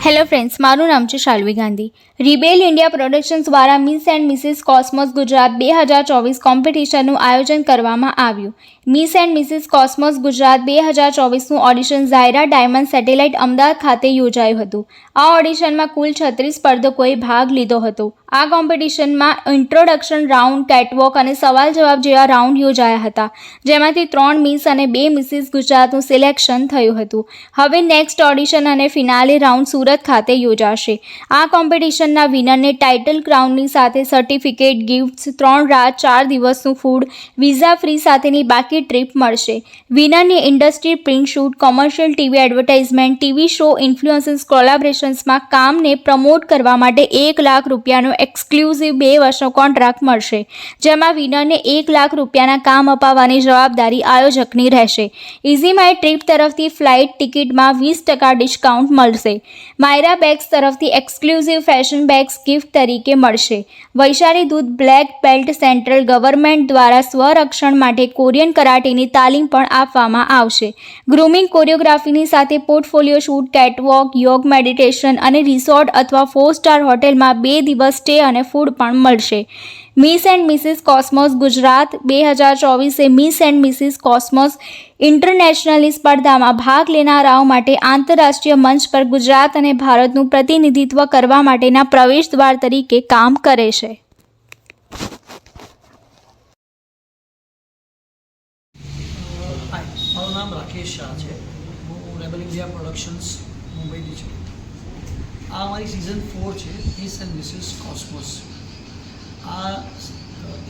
Hello friends, મારું નામ છે Shalvi Gandhi. Rebel India Productions દ્વારા Miss and Mrs Cosmos Gujarat 2024 કોમ્પિટિશનનું આયોજન કરવામાં આવ્યું। Miss and Mrs Cosmos Gujarat 2024નું audition Zaira Diamond Satellite Ahmedabad ખાતે યોજાયું હતું। આ ઓડિશનમાં કુલ 36 સ્પર્ધકોએ ભાગ લીધો હતો। આ કોમ્પિટિશનમાં ઇન્ટ્રોડક્શન રાઉન્ડ, કેટવોક અને સવાલ જવાબ જેવા રાઉન્ડ યોજાયા હતા, જેમાંથી 3 મિસ અને 2 મિસિસ ગુજરાતનું સિલેક્શન થયું હતું। હવે નેક્સ્ટ ઓડિશન અને ફિનાલે રાઉન્ડ સુરત ખાતે યોજાશે। આ કોમ્પિટિશનના વિનરને ટાઇટલ ક્રાઉનની સાથે સર્ટિફિકેટ, ગિફ્ટ્સ, 3 રાત 4 દિવસનું ફૂડ, વિઝા ફ્રી સાથેની બાકી ટ્રીપ મળશે। વિનરની industry, print shoot, commercial TV advertisement, TV show, influencers કોલેબોરેશન્સમાં કામને પ્રમોટ કરવા માટે 1 લાખ રૂપિયાનો એક્સક્લુઝિવ 2 વર્ષનો કોન્ટ્રાક્ટ મળશે, જેમાં વિનરને 1 લાખ રૂપિયાના કામ અપાવવાની જવાબદારી આયોજકની રહેશે। ઇઝી માય ટ્રીપ તરફથી ફ્લાઇટ ટિકિટમાં 20% ડિસ્કાઉન્ટ મળશે। માયરા બેગ્સ તરફથી એક્સક્લુઝિવ ફેશન બેગ્સ ગિફ્ટ તરીકે મળશે। વૈશાલી દૂધ બ્લેક બેલ્ટ સેન્ટ્રલ ગવર્મેન્ટ દ્વારા સ્વરક્ષણ માટે કોરિયન કરાટેની તાલીમ પણ આપવામાં આવશે। ગ્રૂમિંગ, કોરિયોગ્રાફીની સાથે પોર્ટફોલિયો શૂટ, કેટવોક, યોગ, મેડિટેશન અને રિસોર્ટ અથવા 4 સ્ટાર હોટેલમાં 2 દિવસ સ્ટે અને ફૂડ પણ મળશે। Miss and Mrs Cosmos Gujarat 2024 એ મિસ એન્ડ મિસિસ કોસ્મોસ ઇન્ટરનેશનલની સ્પર્ધામાં ભાગ લેનારાઓ માટે આંતરરાષ્ટ્રીય મંચ પર ગુજરાત અને ભારતનું પ્રતિનિધિત્વ કરવા માટેના પ્રવેશ દ્વાર તરીકે કામ કરે છે। હાય, મારું નામ રાકેશ શાહ છે। હું રેબલ ઇન્ડિયા પ્રોડક્શન્સ મુંબઈથી છું। આ અમારી સિઝન 4 છે, મિસ એન્ડ મિસિસ કોસ્મોસ। આ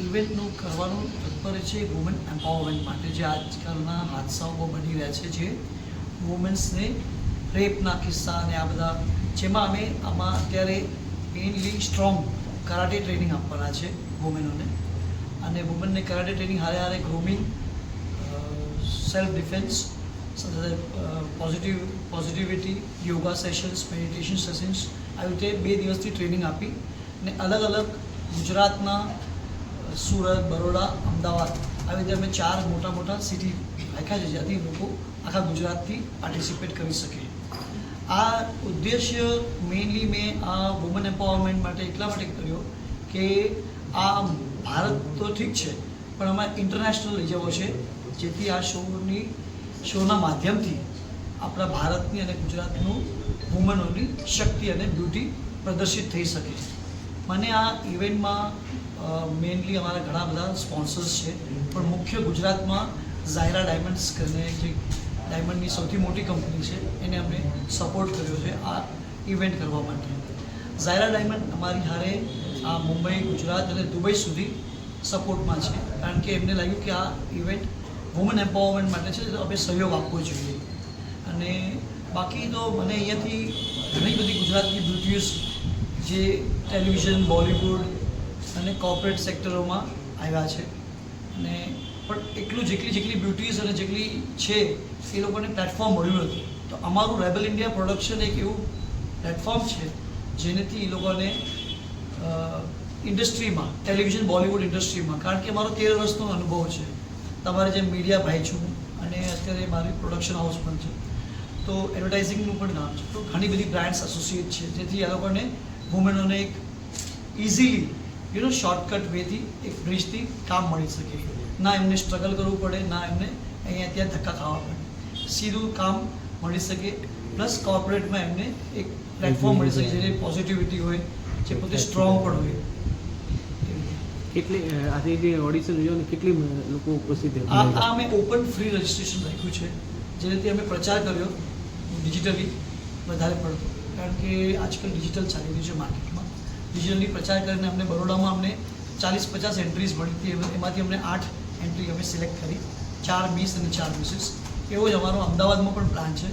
ઇવેન્ટનું કરવાનું તાત્પર્ય છે વુમન એમ્પાવરમેન્ટ માટે, જે આજકાલના હાદસાઓ બહુ બની રહ્યા છે, જે વુમન્સને રેપના કિસ્સા અને આ બધા, જેમાં અમે આમાં અત્યારે મેઇનલી સ્ટ્રોંગ કરાટે ટ્રેનિંગ આપવાના છે વુમેનોને, અને વુમનને કરાટે ટ્રેનિંગ હારે હારે ગ્રૂમિંગ, સેલ્ફ ડિફેન્સ, સાથે positivity, yoga sessions, meditation sessions, આવી રીતે 2 દિવસથી ટ્રેનિંગ આપી અને અલગ અલગ ગુજરાતના સુરત, બરોડા, અમદાવાદ આવી રીતે અમે 4 મોટા સિટી રાખ્યા છે, જ્યાંથી લોકો આખા ગુજરાતથી પાર્ટિસિપેટ કરી શકે। આ ઉદ્દેશ્ય મેઇનલી મેં આ વુમન એમ્પાવરમેન્ટ માટે એટલા માટે કર્યો કે આ ભારત તો ઠીક છે, પણ અમારે ઇન્ટરનેશનલ લઈ જવો છે, જેથી આ શોના માધ્યમથી આપણા ભારતની અને ગુજરાતનું વુમનોની શક્તિ અને બ્યુટી પ્રદર્શિત થઈ શકે। મને આ ઇવેન્ટમાં મેઇનલી અમારા ઘણા બધા સ્પોન્સર્સ છે, પણ મુખ્ય ગુજરાતમાં ઝાયરા ડાયમંડ્સ કરીને જે ડાયમંડની સૌથી મોટી કંપની છે, એને અમને સપોર્ટ કર્યો છે આ ઇવેન્ટ કરવા માટે। ઝાયરા ડાયમંડ અમારી હારે આ મુંબઈ, ગુજરાત અને દુબઈ સુધી સપોર્ટમાં છે, કારણ કે એમને લાગ્યું કે આ ઇવેન્ટ વુમન એમ્પાવરમેન્ટ માટે છે, તો આપણે સહયોગ આપવો જોઈએ। અને બાકી તો મને અહીંયાથી ઘણી બધી ગુજરાતની બ્યુટીઝ જે ટેલિવિઝન, બોલિવૂડ અને કોર્પોરેટ સેક્ટરોમાં આવ્યા છે, અને પણ જેટલી બ્યુટીઝ અને જેટલી છે એ લોકોને પ્લેટફોર્મ મળ્યું નથી, તો અમારું રેબલ ઇન્ડિયા પ્રોડક્શન એક એવું પ્લેટફોર્મ છે જેનેથી એ લોકોને ઇન્ડસ્ટ્રીમાં, ટેલિવિઝન, બોલિવૂડ ઇન્ડસ્ટ્રીમાં, કારણ કે મારો 13 વર્ષનો અનુભવ છે, તમારે જેમ મીડિયા ભાઈ છું અને અત્યારે મારી પ્રોડક્શન હાઉસ પણ છે, તો એડવર્ટાઇઝિંગનું પણ નામ છે, તો ઘણી બધી બ્રાન્ડ્સ એસોસિએટ છે, જેથી આ લોકોને વુમેનોને એક ઇઝીલી શોર્ટકટ વેથી એક બ્રિજથી કામ મળી શકે। ના એમને સ્ટ્રગલ કરવું પડે, ના એમને અહીંયા ત્યાં ધક્કા ખાવા પડે, સીધું કામ મળી શકે, પ્લસ કોર્પોરેટમાં એમને એક પ્લેટફોર્મ મળી શકે, જેની પોઝિટિવિટી હોય, જે પોતે સ્ટ્રોંગ પણ હોય। કેટલી આજે જે ઓડિશન જોયું કેટલી લોકો ઉપસ્થિત આ અમે ઓપન ફ્રી રજિસ્ટ્રેશન રાખ્યું છે, જેનાથી અમે પ્રચાર કર્યો ડિજિટલી વધારે પડતો, કારણ કે આજકાલ ડિજિટલ ચાલી રહ્યું છે માર્કેટમાં। ડિજિટલી પ્રચાર કરીને અમને બરોડામાં અમને 40-50 એન્ટ્રીઝ મળી હતી, એમાંથી અમને 8 એન્ટ્રી અમે સિલેક્ટ કરી, 4 મિસ અને 4 મિસિસ। એવો જ અમારો અમદાવાદમાં પણ પ્લાન છે,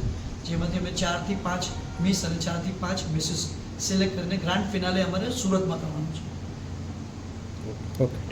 જેમાંથી અમે 4 થી 5 મિસ અને 4 થી 5 મિસિસ સિલેક્ટ કરીને ગ્રાન્ડ ફિનાલે અમારે સુરતમાં કરવાનું છે। ઓકે।